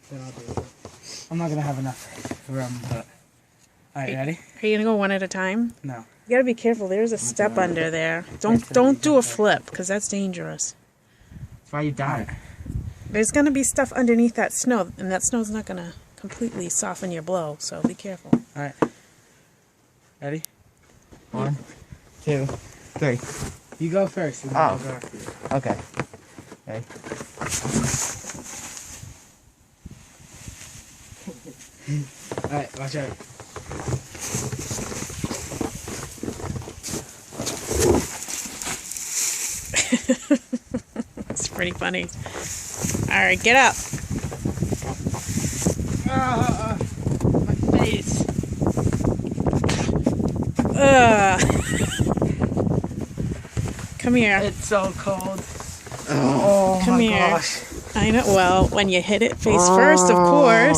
then I'll do it. I'm not gonna have enough room, but... Alright, ready? Are you gonna go one at a time? No. You gotta be careful. There's a step under there. Don't do a flip, because that's dangerous. That's why you die. There's gonna be stuff underneath that snow, and that snow's not gonna completely soften your blow, so be careful. Alright. Ready? 1, 2, 3. You go first. And then I'll go after you. Okay. Okay. Alright, watch out. It's pretty funny. Alright, get up. My face. Come here. It's so cold. Come my here. Gosh. I know. Well, when you hit it face first, of course.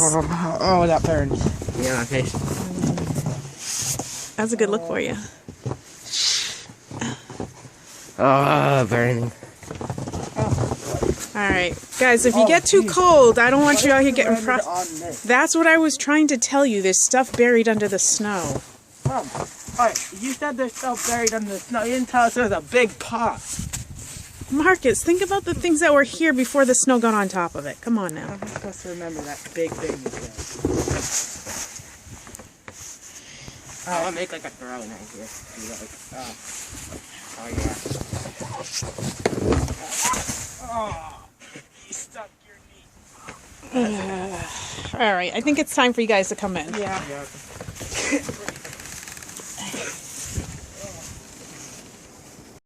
Oh, that burns. Yeah, my face. That's a good look for you. Oh, burning. Alright, guys, if you get too cold, I don't want you out here getting frostbite. That's what I was trying to tell you. There's stuff buried under the snow. Mom, alright, you said there's stuff buried under the snow. You didn't tell us there was a big pot. Marcus, think about the things that were here before the snow got on top of it. Come on now. I'm supposed to remember that big thing you said. Oh, I'll make like a throne right here. Oh, you stuck your knee. Alright, I think it's time for you guys to come in. Yeah.